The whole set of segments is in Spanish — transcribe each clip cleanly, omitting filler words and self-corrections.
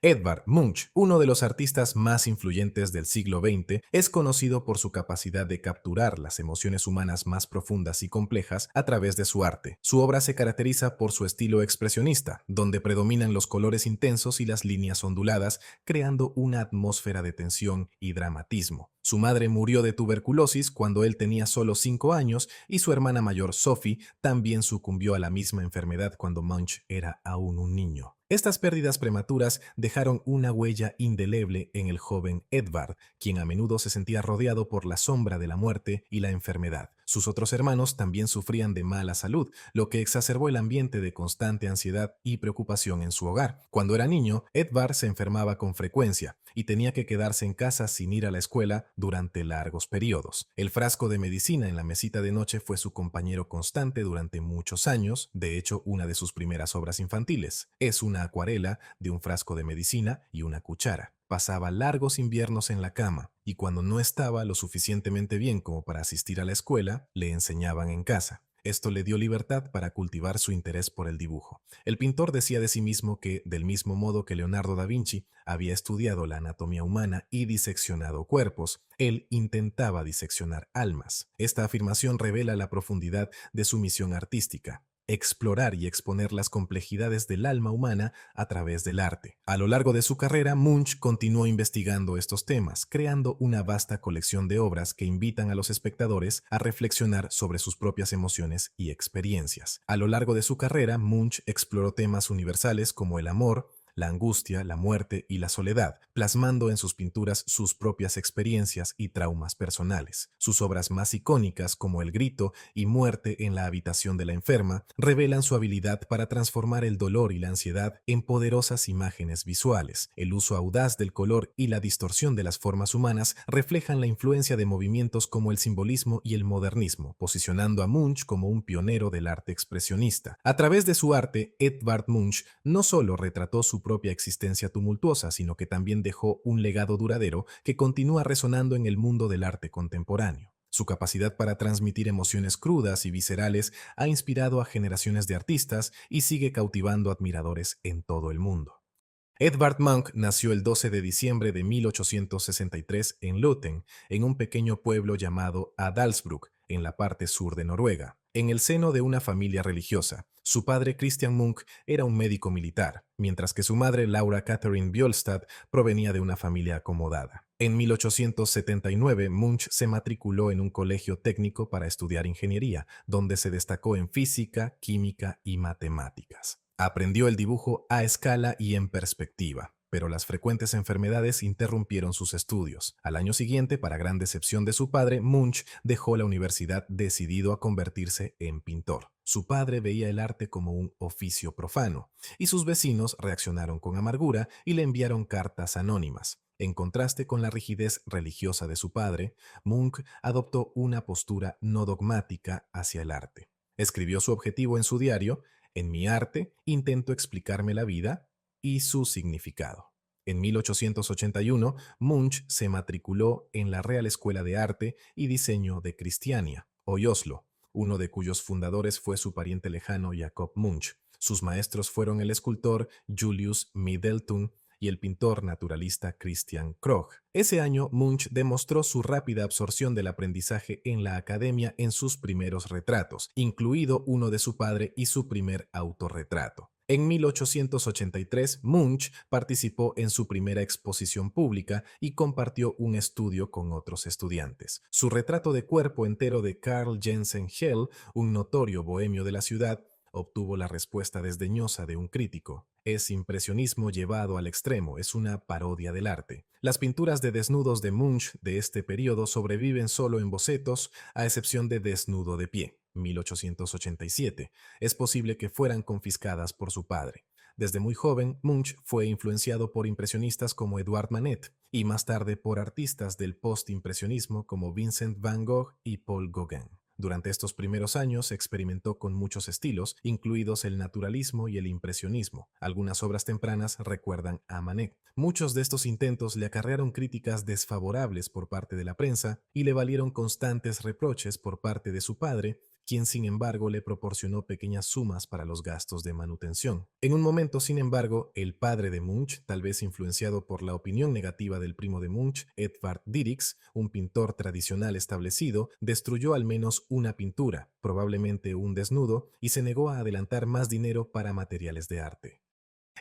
Edvard Munch, uno de los artistas más influyentes del siglo XX, es conocido por su capacidad de capturar las emociones humanas más profundas y complejas a través de su arte. Su obra se caracteriza por su estilo expresionista, donde predominan los colores intensos y las líneas onduladas, creando una atmósfera de tensión y dramatismo. Su madre murió de tuberculosis cuando él tenía solo 5 años y su hermana mayor, Sophie, también sucumbió a la misma enfermedad cuando Munch era aún un niño. Estas pérdidas prematuras dejaron una huella indeleble en el joven Edvard, quien a menudo se sentía rodeado por la sombra de la muerte y la enfermedad. Sus otros hermanos también sufrían de mala salud, lo que exacerbó el ambiente de constante ansiedad y preocupación en su hogar. Cuando era niño, Edvard se enfermaba con frecuencia y tenía que quedarse en casa sin ir a la escuela durante largos periodos. El frasco de medicina en la mesita de noche fue su compañero constante durante muchos años, de hecho, una de sus primeras obras infantiles. Es una acuarela de un frasco de medicina y una cuchara. Pasaba largos inviernos en la cama y cuando no estaba lo suficientemente bien como para asistir a la escuela, le enseñaban en casa. Esto le dio libertad para cultivar su interés por el dibujo. El pintor decía de sí mismo que, del mismo modo que Leonardo da Vinci había estudiado la anatomía humana y diseccionado cuerpos, él intentaba diseccionar almas. Esta afirmación revela la profundidad de su misión artística: explorar y exponer las complejidades del alma humana a través del arte. A lo largo de su carrera, Munch continuó investigando estos temas, creando una vasta colección de obras que invitan a los espectadores a reflexionar sobre sus propias emociones y experiencias. A lo largo de su carrera, Munch exploró temas universales como el amor, la angustia, la muerte y la soledad, plasmando en sus pinturas sus propias experiencias y traumas personales. Sus obras más icónicas, como El grito y Muerte en la habitación de la enferma, revelan su habilidad para transformar el dolor y la ansiedad en poderosas imágenes visuales. El uso audaz del color y la distorsión de las formas humanas reflejan la influencia de movimientos como el simbolismo y el modernismo, posicionando a Munch como un pionero del arte expresionista. A través de su arte, Edvard Munch no solo retrató su propia existencia tumultuosa, sino que también dejó un legado duradero que continúa resonando en el mundo del arte contemporáneo. Su capacidad para transmitir emociones crudas y viscerales ha inspirado a generaciones de artistas y sigue cautivando admiradores en todo el mundo. Edvard Munch nació el 12 de diciembre de 1863 en Løten, en un pequeño pueblo llamado Adalsbruk, en la parte sur de Noruega, en el seno de una familia religiosa. Su padre, Christian Munch, era un médico militar, mientras que su madre, Laura Catherine Bjølstad, provenía de una familia acomodada. En 1879, Munch se matriculó en un colegio técnico para estudiar ingeniería, donde se destacó en física, química y matemáticas. Aprendió el dibujo a escala y en perspectiva, pero las frecuentes enfermedades interrumpieron sus estudios. Al año siguiente, para gran decepción de su padre, Munch dejó la universidad decidido a convertirse en pintor. Su padre veía el arte como un oficio profano, y sus vecinos reaccionaron con amargura y le enviaron cartas anónimas. En contraste con la rigidez religiosa de su padre, Munch adoptó una postura no dogmática hacia el arte. Escribió su objetivo en su diario: en mi arte intento explicarme la vida y su significado. En 1881, Munch se matriculó en la Real Escuela de Arte y Diseño de Cristiania, hoy Oslo, uno de cuyos fundadores fue su pariente lejano Jacob Munch. Sus maestros fueron el escultor Julius Middelton y el pintor naturalista Christian Krogh. Ese año, Munch demostró su rápida absorción del aprendizaje en la academia en sus primeros retratos, incluido uno de su padre y su primer autorretrato. En 1883, Munch participó en su primera exposición pública y compartió un estudio con otros estudiantes. Su retrato de cuerpo entero de Carl Jensen Hell, un notorio bohemio de la ciudad, obtuvo la respuesta desdeñosa de un crítico. Es impresionismo llevado al extremo, es una parodia del arte. Las pinturas de desnudos de Munch de este periodo sobreviven solo en bocetos, a excepción de Desnudo de pie, 1887. Es posible que fueran confiscadas por su padre. Desde muy joven, Munch fue influenciado por impresionistas como Edouard Manet y más tarde por artistas del postimpresionismo como Vincent van Gogh y Paul Gauguin. Durante estos primeros años experimentó con muchos estilos, incluidos el naturalismo y el impresionismo. Algunas obras tempranas recuerdan a Manet. Muchos de estos intentos le acarrearon críticas desfavorables por parte de la prensa y le valieron constantes reproches por parte de su padre, quien sin embargo le proporcionó pequeñas sumas para los gastos de manutención. En un momento, sin embargo, el padre de Munch, tal vez influenciado por la opinión negativa del primo de Munch, Edvard Dirks, un pintor tradicional establecido, destruyó al menos una pintura, probablemente un desnudo, y se negó a adelantar más dinero para materiales de arte.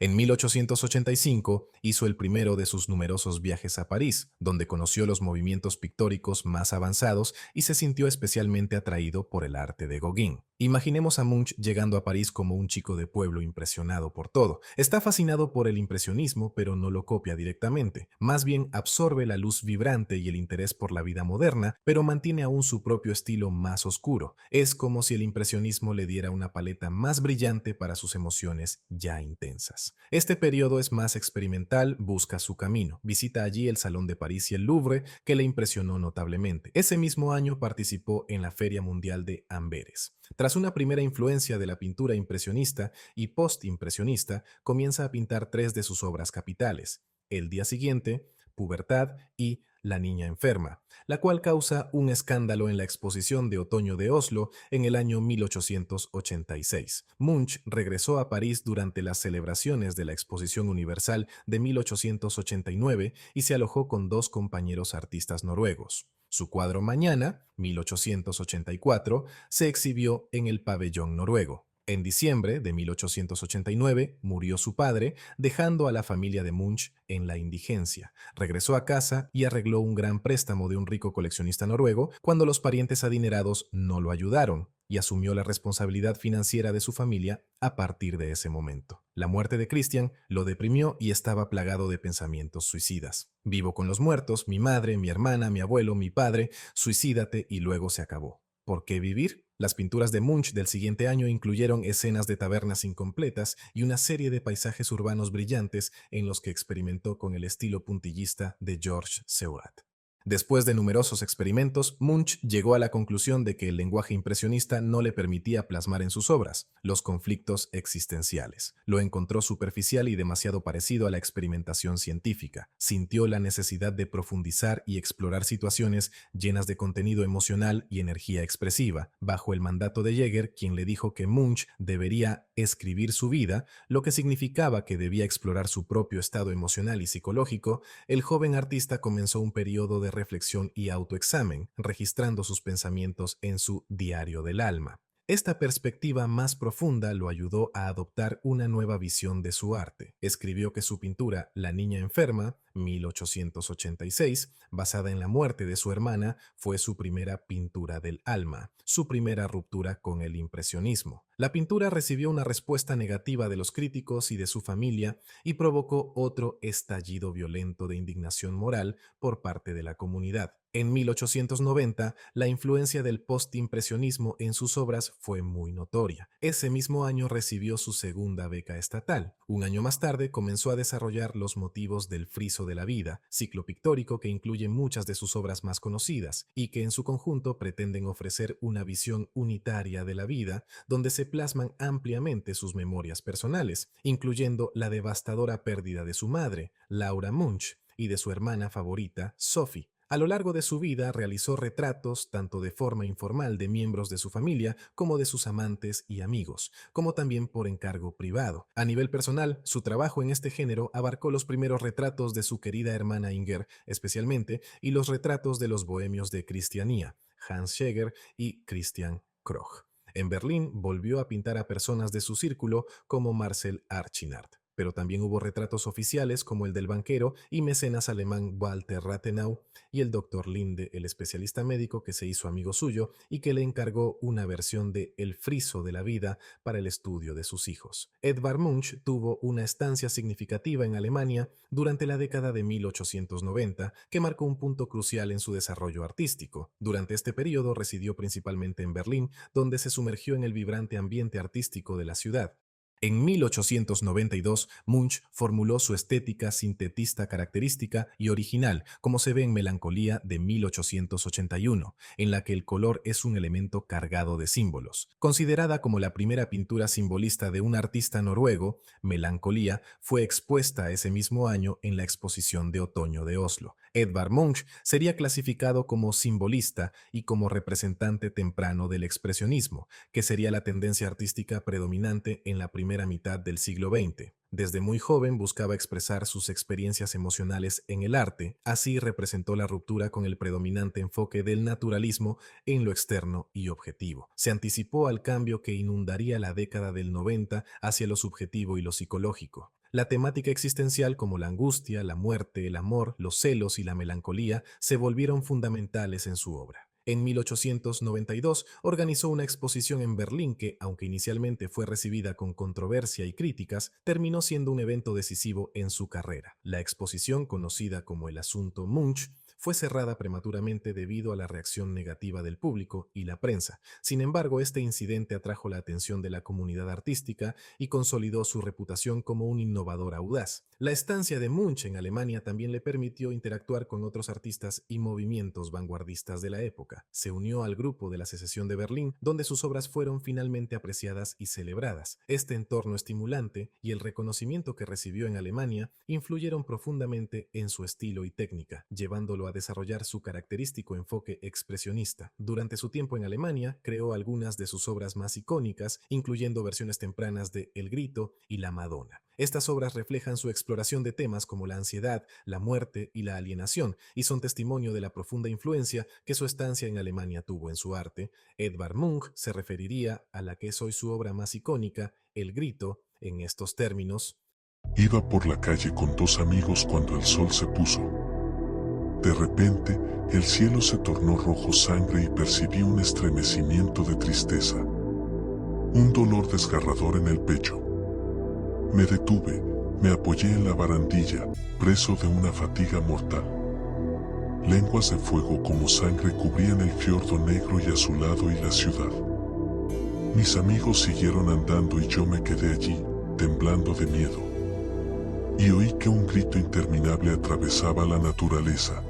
En 1885 hizo el primero de sus numerosos viajes a París, donde conoció los movimientos pictóricos más avanzados y se sintió especialmente atraído por el arte de Gauguin. Imaginemos a Munch llegando a París como un chico de pueblo impresionado por todo. Está fascinado por el impresionismo, pero no lo copia directamente. Más bien absorbe la luz vibrante y el interés por la vida moderna, pero mantiene aún su propio estilo más oscuro. Es como si el impresionismo le diera una paleta más brillante para sus emociones ya intensas. Este periodo es más experimental, busca su camino. Visita allí el Salón de París y el Louvre, que le impresionó notablemente. Ese mismo año participó en la Feria Mundial de Amberes. Tras una primera influencia de la pintura impresionista y postimpresionista, comienza a pintar tres de sus obras capitales: El día siguiente, Pubertad y La niña enferma, la cual causa un escándalo en la exposición de otoño de Oslo en el año 1886. Munch regresó a París durante las celebraciones de la Exposición Universal de 1889 y se alojó con dos compañeros artistas noruegos. Su cuadro Mañana, 1884, se exhibió en el pabellón noruego. En diciembre de 1889 murió su padre, dejando a la familia de Munch en la indigencia. Regresó a casa y arregló un gran préstamo de un rico coleccionista noruego cuando los parientes adinerados no lo ayudaron, y asumió la responsabilidad financiera de su familia a partir de ese momento. La muerte de Christian lo deprimió y estaba plagado de pensamientos suicidas. Vivo con los muertos, mi madre, mi hermana, mi abuelo, mi padre, suicídate y luego se acabó. ¿Por qué vivir? Las pinturas de Munch del siguiente año incluyeron escenas de tabernas incompletas y una serie de paisajes urbanos brillantes en los que experimentó con el estilo puntillista de Georges Seurat. Después de numerosos experimentos, Munch llegó a la conclusión de que el lenguaje impresionista no le permitía plasmar en sus obras los conflictos existenciales. Lo encontró superficial y demasiado parecido a la experimentación científica. Sintió la necesidad de profundizar y explorar situaciones llenas de contenido emocional y energía expresiva, bajo el mandato de Jäger, quien le dijo que Munch debería escribir su vida, lo que significaba que debía explorar su propio estado emocional y psicológico. El joven artista comenzó un periodo de reflexión y autoexamen, registrando sus pensamientos en su diario del alma. Esta perspectiva más profunda lo ayudó a adoptar una nueva visión de su arte. Escribió que su pintura La niña enferma, 1886, basada en la muerte de su hermana, fue su primera pintura del alma, su primera ruptura con el impresionismo. La pintura recibió una respuesta negativa de los críticos y de su familia y provocó otro estallido violento de indignación moral por parte de la comunidad. En 1890, la influencia del postimpresionismo en sus obras fue muy notoria. Ese mismo año recibió su segunda beca estatal. Un año más tarde comenzó a desarrollar los motivos del friso de la vida, ciclo pictórico que incluye muchas de sus obras más conocidas y que en su conjunto pretenden ofrecer una visión unitaria de la vida, donde se plasman ampliamente sus memorias personales, incluyendo la devastadora pérdida de su madre, Laura Munch, y de su hermana favorita, Sophie. A lo largo de su vida realizó retratos tanto de forma informal de miembros de su familia como de sus amantes y amigos, como también por encargo privado. A nivel personal, su trabajo en este género abarcó los primeros retratos de su querida hermana Inger, especialmente, y los retratos de los bohemios de Cristianía, Hans Schäger y Christian Kroch. En Berlín volvió a pintar a personas de su círculo como Marcel Archinard. Pero también hubo retratos oficiales como el del banquero y mecenas alemán Walter Rathenau y el Dr. Linde, el especialista médico que se hizo amigo suyo y que le encargó una versión de El friso de la vida para el estudio de sus hijos. Edvard Munch tuvo una estancia significativa en Alemania durante la década de 1890 que marcó un punto crucial en su desarrollo artístico. Durante este periodo residió principalmente en Berlín, donde se sumergió en el vibrante ambiente artístico de la ciudad. En 1892, Munch formuló su estética sintetista característica y original, como se ve en Melancolía de 1881, en la que el color es un elemento cargado de símbolos. Considerada como la primera pintura simbolista de un artista noruego, Melancolía fue expuesta ese mismo año en la exposición de otoño de Oslo. Edvard Munch sería clasificado como simbolista y como representante temprano del expresionismo, que sería la tendencia artística predominante en la primera mitad del siglo XX. Desde muy joven buscaba expresar sus experiencias emocionales en el arte, así representó la ruptura con el predominante enfoque del naturalismo en lo externo y objetivo. Se anticipó al cambio que inundaría la década del 90 hacia lo subjetivo y lo psicológico. La temática existencial como la angustia, la muerte, el amor, los celos y la melancolía se volvieron fundamentales en su obra. En 1892 organizó una exposición en Berlín que, aunque inicialmente fue recibida con controversia y críticas, terminó siendo un evento decisivo en su carrera. La exposición, conocida como el Asunto Munch, fue cerrada prematuramente debido a la reacción negativa del público y la prensa. Sin embargo, este incidente atrajo la atención de la comunidad artística y consolidó su reputación como un innovador audaz. La estancia de Munch en Alemania también le permitió interactuar con otros artistas y movimientos vanguardistas de la época. Se unió al grupo de la Secesión de Berlín, donde sus obras fueron finalmente apreciadas y celebradas. Este entorno estimulante y el reconocimiento que recibió en Alemania influyeron profundamente en su estilo y técnica, llevándolo a desarrollar su característico enfoque expresionista. Durante su tiempo en Alemania, creó algunas de sus obras más icónicas, incluyendo versiones tempranas de El Grito y La Madonna. Estas obras reflejan su exploración de temas como la ansiedad, la muerte y la alienación, y son testimonio de la profunda influencia que su estancia en Alemania tuvo en su arte. Edvard Munch se referiría a la que es hoy su obra más icónica, El Grito, en estos términos: Iba por la calle con dos amigos cuando el sol se puso. De repente, el cielo se tornó rojo sangre y percibí un estremecimiento de tristeza, un dolor desgarrador en el pecho. Me detuve, me apoyé en la barandilla, preso de una fatiga mortal. Lenguas de fuego como sangre cubrían el fiordo negro y azulado y la ciudad. Mis amigos siguieron andando y yo me quedé allí, temblando de miedo. Y oí que un grito interminable atravesaba la naturaleza.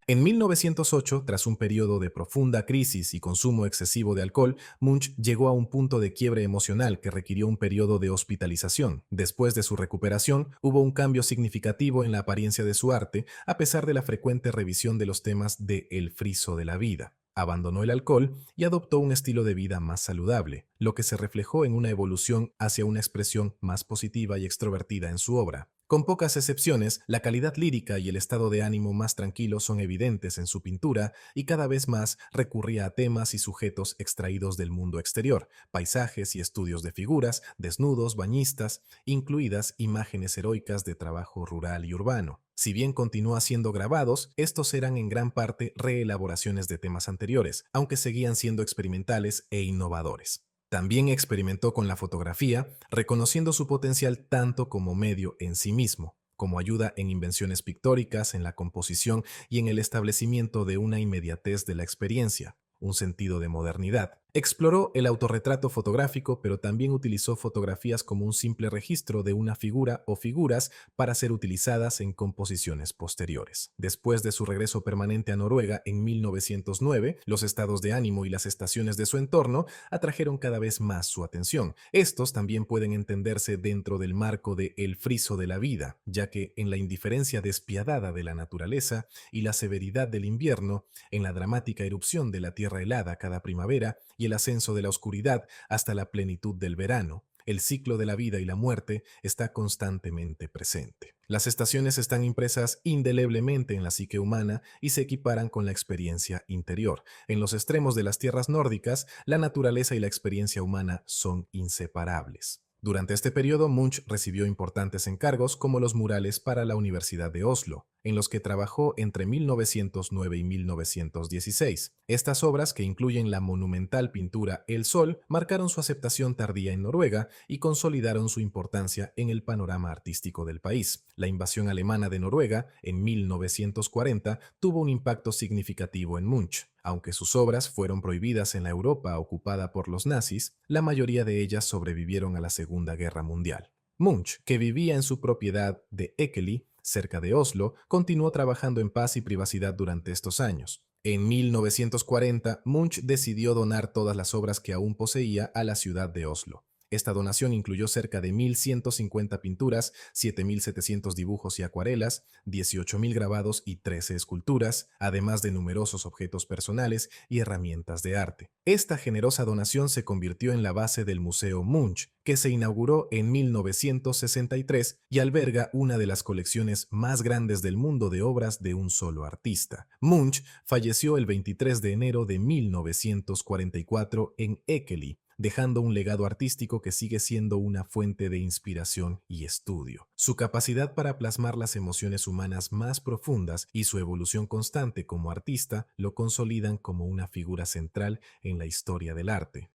En 1908, tras un periodo de profunda crisis y consumo excesivo de alcohol, Munch llegó a un punto de quiebre emocional que requirió un periodo de hospitalización. Después de su recuperación, hubo un cambio significativo en la apariencia de su arte, a pesar de la frecuente revisión de los temas de El friso de la vida. Abandonó el alcohol y adoptó un estilo de vida más saludable, lo que se reflejó en una evolución hacia una expresión más positiva y extrovertida en su obra. Con pocas excepciones, la calidad lírica y el estado de ánimo más tranquilo son evidentes en su pintura y cada vez más recurría a temas y sujetos extraídos del mundo exterior, paisajes y estudios de figuras, desnudos, bañistas, incluidas imágenes heroicas de trabajo rural y urbano. Si bien continuó haciendo grabados, estos eran en gran parte reelaboraciones de temas anteriores, aunque seguían siendo experimentales e innovadores. También experimentó con la fotografía, reconociendo su potencial tanto como medio en sí mismo, como ayuda en invenciones pictóricas, en la composición y en el establecimiento de una inmediatez de la experiencia, un sentido de modernidad. Exploró el autorretrato fotográfico, pero también utilizó fotografías como un simple registro de una figura o figuras para ser utilizadas en composiciones posteriores. Después de su regreso permanente a Noruega en 1909, los estados de ánimo y las estaciones de su entorno atrajeron cada vez más su atención. Estos también pueden entenderse dentro del marco de El friso de la vida, ya que en la indiferencia despiadada de la naturaleza y la severidad del invierno, en la dramática erupción de la tierra helada cada primavera y el ascenso de la oscuridad hasta la plenitud del verano, el ciclo de la vida y la muerte está constantemente presente. Las estaciones están impresas indeleblemente en la psique humana y se equiparan con la experiencia interior. En los extremos de las tierras nórdicas, la naturaleza y la experiencia humana son inseparables. Durante este periodo, Munch recibió importantes encargos como los murales para la Universidad de Oslo, en los que trabajó entre 1909 y 1916. Estas obras, que incluyen la monumental pintura El Sol, marcaron su aceptación tardía en Noruega y consolidaron su importancia en el panorama artístico del país. La invasión alemana de Noruega, en 1940, tuvo un impacto significativo en Munch. Aunque sus obras fueron prohibidas en la Europa ocupada por los nazis, la mayoría de ellas sobrevivieron a la Segunda Guerra Mundial. Munch, que vivía en su propiedad de Ekeli, cerca de Oslo, continuó trabajando en paz y privacidad durante estos años. En 1940, Munch decidió donar todas las obras que aún poseía a la ciudad de Oslo. Esta donación incluyó cerca de 1.150 pinturas, 7.700 dibujos y acuarelas, 18.000 grabados y 13 esculturas, además de numerosos objetos personales y herramientas de arte. Esta generosa donación se convirtió en la base del Museo Munch, que se inauguró en 1963 y alberga una de las colecciones más grandes del mundo de obras de un solo artista. Munch falleció el 23 de enero de 1944 en Ekeli, dejando un legado artístico que sigue siendo una fuente de inspiración y estudio. Su capacidad para plasmar las emociones humanas más profundas y su evolución constante como artista lo consolidan como una figura central en la historia del arte.